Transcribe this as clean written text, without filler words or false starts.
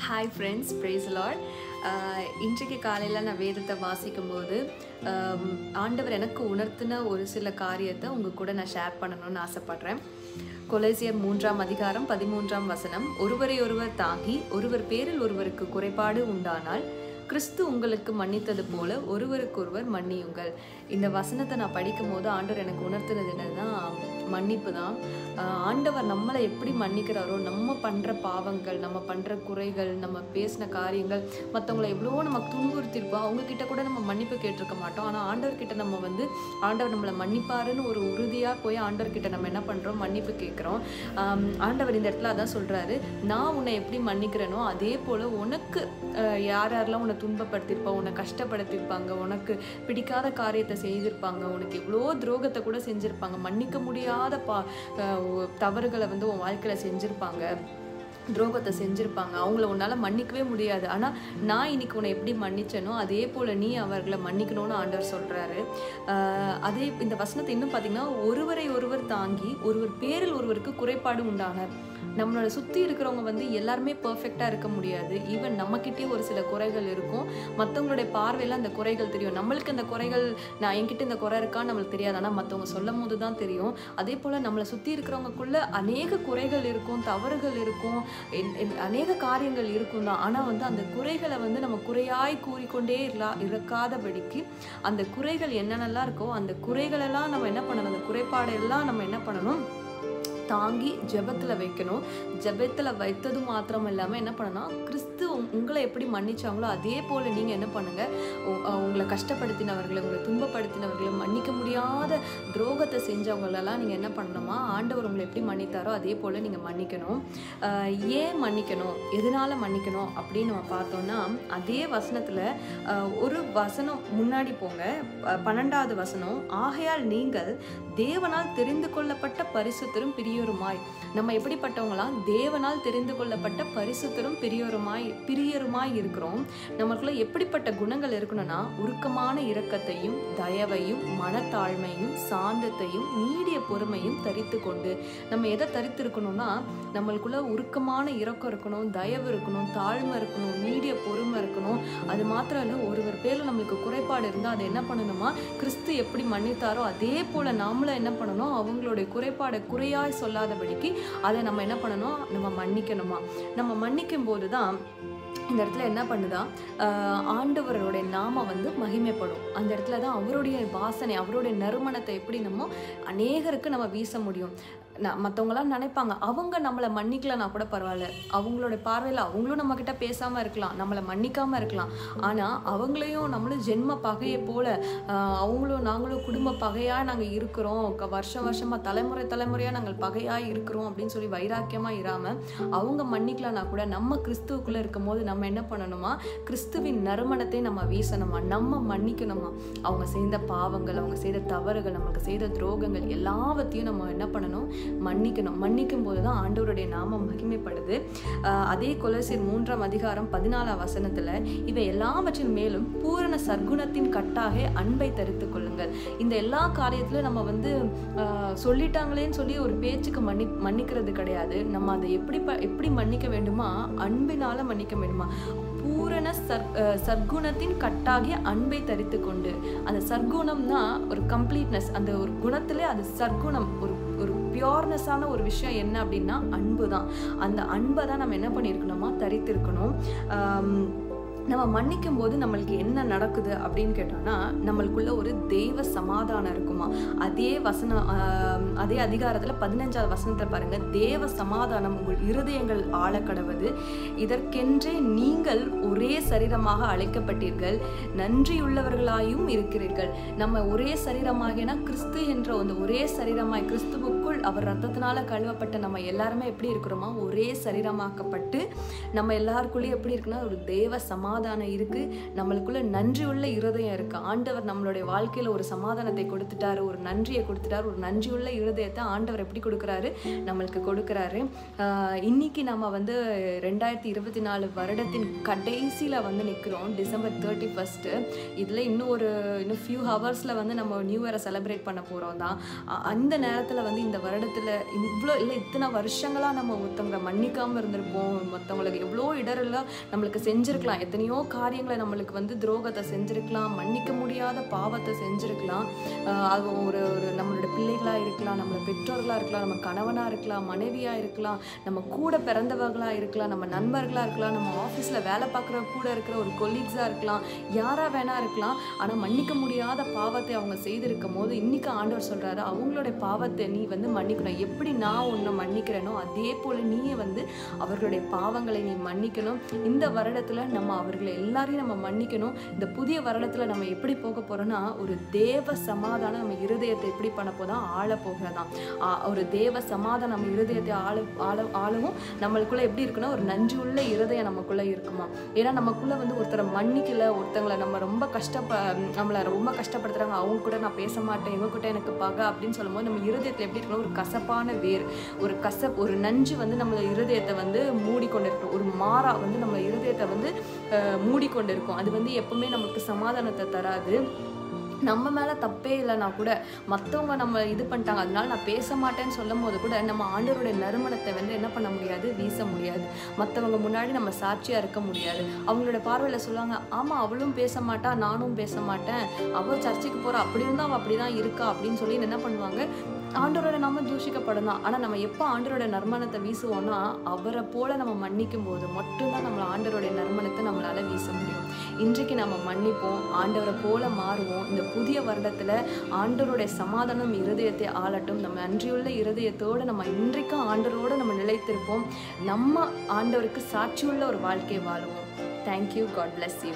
Hi friends, price Lord. இன்றைக்கு காலையில் நான் வேதத்தை வாசிக்கும்போது ஆண்டவர் எனக்கு உணர்த்தின ஒரு சில காரியத்தை உங்கள் கூட நான் ஷேர் பண்ணணும்னு ஆசைப்பட்றேன். கொலோசியர் 3ஆம் அதிகாரம் 13ஆம் வசனம், ஒருவரை ஒருவர் தாங்கி ஒருவர் பேரில் ஒருவருக்கு குறைபாடு உண்டானால் கிறிஸ்து உங்களுக்கு மன்னித்தது போல ஒருவருக்கொருவர் மன்னியுங்கள். இந்த வசனத்தை நான் படிக்கும் போது ஆண்டவர் எனக்கு உணர்த்துனது என்னன்னா, மன்னிப்பு தான். ஆண்டவர் நம்மளை எப்படி மன்னிக்கிறாரோ, நம்ம பண்ணுற பாவங்கள், நம்ம பண்ணுற குறைகள், நம்ம பேசின காரியங்கள், மற்றவங்களை எவ்வளவோ நமக்கு துன்புறுத்திருப்போம், அவங்கக்கிட்ட கூட நம்ம மன்னிப்பு கேட்டிருக்க மாட்டோம். ஆனால் ஆண்டவர்கிட்ட நம்ம ஆண்டவர் நம்மளை மன்னிப்பாருன்னு ஒரு உறுதியாக போய் ஆண்டவர்கிட்ட நம்ம என்ன பண்ணுறோம், மன்னிப்பு கேட்குறோம். ஆண்டவர் இந்த இடத்துல அதான் சொல்கிறாரு, நான் உன்னை எப்படி மன்னிக்கிறேனோ அதே போல் உனக்கு யாரெல்லாம் உன்னை துன்பப்படுத்தியிருப்பாங்க, உன்னை கஷ்டப்படுத்தியிருப்பாங்க, உனக்கு பிடிக்காத காரியத்தை செய்திருப்பாங்க, உனக்கு எவ்வளோ துரோகத்தை கூட செஞ்சுருப்பாங்க, மன்னிக்க முடியாத தவறுகளை உன் வாழ்க்கையில் செஞ்சுருப்பாங்க, துரோகத்தை செஞ்சுருப்பாங்க, அவங்கள உன்னால் மன்னிக்கவே முடியாது. ஆனால் நான் இன்னைக்கு உன்னை எப்படி மன்னிச்சேனோ அதே போல் நீ அவர்களை மன்னிக்கணும்னு ஆண்டவர் சொல்கிறாரு. அதே இந்த வசனத்தை இன்னும் பார்த்தீங்கன்னா, ஒருவரை ஒருவர் தாங்கி ஒருவர் பேரில் ஒருவருக்கு குறைபாடு உண்டானார். நம்மளோட சுற்றி இருக்கிறவங்க எல்லாருமே பர்ஃபெக்டாக இருக்க முடியாது. ஈவன் நம்மக்கிட்டே ஒரு சில குறைகள் இருக்கும். மற்றவங்களுடைய பார்வையில் அந்த குறைகள் தெரியும். நம்மளுக்கு அந்த குறைகள், நான் என்கிட்ட இந்த குறை இருக்கான்னு நம்மளுக்கு தெரியாது, ஆனால் மற்றவங்க சொல்லும் போது தான் தெரியும். அதே போல் நம்மளை சுற்றி இருக்கிறவங்களுக்குள்ள அநேக குறைகள் இருக்கும், தவறுகள் இருக்கும், அநேக காரியங்கள் இருக்கும் தான். ஆனால் அந்த குறைகளை நம்ம குறையாய் கூறிக்கொண்டே இருக்காதபடிக்கு அந்த குறைகள் என்னென்னலாம் இருக்கோ அந்த குறைகளெல்லாம் நம்ம என்ன பண்ணணும், அந்த குறைபாடெல்லாம் நம்ம என்ன பண்ணணும், தாங்கி ஜெபத்தில் வைக்கணும். ஜெபத்தில் வைத்தது மாத்திரம் இல்லாமல் என்ன பண்ணணும், கிறிஸ்து உங்களை எப்படி மன்னிச்சாங்களோ அதே போல் நீங்கள் என்ன பண்ணுங்கள், உங்களை கஷ்டப்படுத்தினவர்களை, உங்களை துன்பப்படுத்தினவர்களை, மன்னிக்க முடியாத துரோகத்தை செஞ்சவங்களெல்லாம் நீங்கள் என்ன பண்ணணுமா, ஆண்டவர் உங்களை எப்படி மன்னித்தாரோ அதே போல் நீங்கள் மன்னிக்கணும். ஏன் மன்னிக்கணும், எதனால் மன்னிக்கணும் அப்படின்னு நம்ம பார்த்தோன்னா, அதே வசனத்தில் ஒரு வசனம் முன்னாடி போங்க, 12வது வசனம், ஆகையால் நீங்கள் தேவனால் தெரிந்து கொள்ளப்பட்ட பரிசுத்தரும் பிரியருமாய். நம்ம எப்படிப்பட்டவங்களாம், தேவனால் தெரிந்து கொள்ளப்பட்ட பரிசுத்தரும் பிரியருமாய் இருக்கிறோம். நமக்குள்ள எப்படிப்பட்ட குணங்கள் இருக்கணும்னா, உருக்கமான இரக்கத்தையும் தயவையும் மனத்தாழ்மையும் சாந்தத்தையும் நீடிய பொறுமையும் தரித்து கொண்டு. நம்ம எதை தரித்து இருக்கணும்னா, நம்மளுக்குள்ள உருக்கமான இரக்கம் இருக்கணும், தயவு இருக்கணும், தாழ்மை இருக்கணும், நீடிய பொறுமை இருக்கணும். அது மாத்திரம் இல்லை, ஒருவர் பேரில் நம்மளுக்கு குறைபாடு இருந்தால் அதை என்ன பண்ணணுமா, கிறிஸ்து எப்படி மன்னித்தாரோ அதே போல் நாமளும் என்ன பண்ணணும், அவங்களுடைய குறைபாடை குறையாய் சொல்லாதபடிக்கு அதை நம்ம என்ன பண்ணணும், நம்ம மன்னிக்கணுமா. நம்ம மன்னிக்கும் போது தான் இந்த இடத்துல என்ன பண்ணுதா, ஆண்டவருடைய நாமம் மகிமைப்படும். அந்த இடத்துல தான் அவருடைய வாசனை, அவருடைய நறுமணத்தை எப்படி நம்ம அநேகருக்கு நம்ம வீச முடியும். மற்றவங்களாம் நினைப்பாங்க, அவங்க நம்மளை மன்னிக்கலன்னா கூட பரவாயில்ல, அவங்களோட பார்வையில் அவங்களும் நம்மக்கிட்ட பேசாமல் இருக்கலாம், நம்மளை மன்னிக்காமல் இருக்கலாம், ஆனால் அவங்களையும் நம்மளும் ஜென்ம பகையை போல் அவங்களும் நாங்களும் குடும்ப பகையாக நாங்கள் இருக்கிறோம், வருஷமாக தலைமுறையாக நாங்கள் பகையாக இருக்கிறோம் அப்படின்னு சொல்லி வைராக்கியமாக இராமல் அவங்க மன்னிக்கலன்னா கூட நம்ம கிறிஸ்துவுக்குள்ளே இருக்கும் போது நம்ம என்ன பண்ணணுமா, கிறிஸ்துவின் நறுமணத்தை நம்ம வீசணுமா, நம்ம மன்னிக்கணுமா. அவங்க செய்த பாவங்கள், அவங்க செய்த தவறுகள், நமக்கு செய்த துரோகங்கள் எல்லாவற்றையும் நம்ம என்ன பண்ணணும், மன்னிக்கணும். மன்னிக்கும் போது தான் ஆண்டவருடைய நாமம் மகிமைப்படுது. அதே கொலோசியர் 3ஆம் அதிகாரம் 14ஆம் வசனத்துல, இவை எல்லாவற்றின் மேலும் பூரண சற்குணத்தின் கட்டாக அன்பை தரித்து கொள்ளுங்கள். இந்த எல்லா காரியத்திலும் நம்ம சொல்லிட்டாங்களேன்னு சொல்லி ஒரு பேச்சுக்கு மன்னிக்கிறது கிடையாது. நம்ம அதை எப்படி மன்னிக்க வேண்டுமா, அன்பினால மன்னிக்க வேண்டுமா. பூரண சற்குணத்தின் கட்டாகிய அன்பை தரித்து கொண்டு. அந்த சற்குணம்னா ஒரு கம்ப்ளீட்னஸ், அந்த ஒரு குணத்திலே அது சற்குணம், ஒரு பியோர்னஸான ஒரு விஷயம் என்ன அப்படின்னா அன்பு தான். அந்த அன்பை தான் நம்ம என்ன பண்ணியிருக்கணுமா, தரித்திருக்கணும். நம்ம மன்னிக்கும் போது நம்மளுக்கு என்ன நடக்குது அப்படின்னு கேட்டோம்னா, நம்மளுக்குள்ள ஒரு தெய்வ சமாதானம் இருக்குமா. அதே அதிகாரத்தில் 15ஆவது வசனத்தில் பாருங்க, தேவ சமாதானம் உங்கள் இருதயங்கள் ஆழக்கடவது, இதற்கென்றே நீங்கள் ஒரே சரீரமாக அழைக்கப்பட்டீர்கள், நன்றியுள்ளவர்களாயும் இருக்கிறீர்கள். நம்ம ஒரே சரீரமாகினா கிறிஸ்து என்ற அந்த ஒரே சரீரமாய், கிறிஸ்துவுக்குள் அவர் ரத்தத்தினால கழுவப்பட்ட நம்ம எல்லாருமே எப்படி இருக்கிறோமா, ஒரே சரீரமாக்கப்பட்டு நம்ம எல்லாருக்குள்ளேயும் எப்படி இருக்குன்னா ஒரு தேவ சமாதானம் சமாதானம் இருக்குது, நம்மளுக்குள்ள நன்றி உள்ள இருதயம் இருக்குது. ஆண்டவர் நம்மளுடைய வாழ்க்கையில் ஒரு சமாதானத்தை கொடுத்துட்டாரு, ஒரு நன்றியை கொடுத்துட்டாரு. ஒரு நன்றி உள்ள இருதயத்தை ஆண்டவர் எப்படி கொடுக்குறாரு? நம்மளுக்கு கொடுக்குறாரு. இன்னைக்கு நம்ம வந்து 2024 வருடத்தின் கடைசியில் வந்து நிற்கிறோம், December 31. இதில் இன்னும் ஃபியூ ஹவர்ஸில் வந்து நம்ம நியூ இயரை செலிப்ரேட் பண்ண போகிறோம் தான். அந்த நேரத்தில் வந்து இந்த வருடத்தில் இத்தனை வருஷங்களாக நம்ம ஒருத்தவங்களை மன்னிக்காமல் இருந்திருப்போம். மற்றவங்களுக்கு எவ்வளோ இடரெல்லாம் நம்மளுக்கு செஞ்சுருக்கலாம், எத்தனையோ காரியங்களை நம்மளுக்கு வந்து துரோகத்தை செஞ்சுருக்கலாம், மன்னிக்க முடியாத பாவத்தை செஞ்சுருக்கலாம். அது ஒரு நம்மளோட பிள்ளைகளாக இருக்கலாம், நம்மளோட பெற்றோர்களாக இருக்கலாம், நம்ம கணவனாக இருக்கலாம், மனைவியாக இருக்கலாம், நம்ம கூட பிறந்தவர்களாக இருக்கலாம், நம்ம நண்பர்களாக இருக்கலாம், நம்ம ஆஃபீஸில் வேலை பார்க்குற கூட இருக்கிற ஒரு கொலீக்ஸாக இருக்கலாம், யாராக வேணா இருக்கலாம். ஆனால் மன்னிக்க முடியாத பாவத்தை அவங்க செய்திருக்கும் போது இன்னைக்கு ஆண்டவர் சொல்கிறாரு, அவங்களுடைய பாவத்தை நீ வந்து மன்னிக்கணும். எப்படி நான் உன்னை மன்னிக்கிறேனோ அதே போல் நீயே வந்து அவர்களுடைய பாவங்களை நீ மன்னிக்கணும். இந்த வருடத்தில் நம்ம அவர்களை எல்லாரையும் நம்ம மன்னிக்கணும். இந்த புதிய வருடத்தில் நம்ம எப்படி போக போகிறோன்னா, ஒரு தேவ சமாதானம் நம்ம இருதயத்தை எப்படி பண்ண போதான் ஆள போகிறதான். ஒரு தேவ சமாதானம் நம்ம இருதயத்தை ஆளவும் நம்மளுக்குள்ள எப்படி இருக்குன்னா, ஒரு நன்றி உள்ள இருதயம் நமக்குள்ள இருக்குமா. ஏன்னா நமக்குள்ள வந்து ஒருத்தரை மன்னிக்கல, ஒருத்தங்களை நம்ம ரொம்ப நம்மளை ரொம்ப கஷ்டப்படுத்துறாங்க, அவங்க கூட நான் பேச மாட்டேன், இவங்க கூட எனக்கு பகை அப்படின்னு சொல்லும்போது நம்ம இருதயத்தில் எப்படி இருக்கணும், ஒரு கசப்பான வேர், ஒரு நஞ்சு வந்து நம்ம இருதயத்தை வந்து மூடிக்கொண்டு இருக்கும். ஒரு மாறா வந்து நம்ம இருதயத்தை வந்து மூடிக்கொண்டு இருக்கும். அது வந்து எப்பவுமே நமக்கு சமாதானத்தை தராது. நம்ம மேலே தப்பே இல்லைனா கூட மற்றவங்க நம்ம இது பண்ணிட்டாங்க, அதனால நான் பேச மாட்டேன்னு சொல்லும் போது கூட நம்ம ஆண்டவருடைய நறுமணத்தை வந்து என்ன பண்ண முடியாது, வீச முடியாது. மற்றவங்க முன்னாடி நம்ம சாட்சியாக இருக்க முடியாது. அவங்களோட பார்வையில் சொல்லுவாங்க, ஆமாம் அவளும் பேச மாட்டா, நானும் பேச மாட்டேன், அவள் சர்ச்சுக்கு போகிறா, அப்படி இருந்தால் அவள் அப்படி தான் இருக்கா அப்படின்னு சொல்லி என்ன பண்ணுவாங்க, ஆண்டவரோட நம்ம தூஷிக்கப்படும் தான். ஆனால் நம்ம எப்போ ஆண்டவரோட நறுமணத்தை வீசுவோம்னா, அவரை போல நம்ம மன்னிக்கும் போது மட்டும்தான் நம்ம ஆண்டவருடைய நறுமணத்தை நம்மளால் வீச முடியும். இன்றைக்கு நம்ம மன்னிப்போம், ஆண்டவரை போல மாறுவோம். இந்த புதிய வருடத்தில் ஆண்டவருடைய சமாதானம் இருதயத்தை ஆளட்டும். நம்ம நன்றியுள்ள இருதயத்தோடு நம்ம இன்றைக்கும் ஆண்டவரோடு நம்ம நிலைத்திருப்போம். நம்ம ஆண்டவருக்கு சாட்சியுள்ள ஒரு வாழ்க்கை வாழுவோம். தேங்க்யூ. God bless you.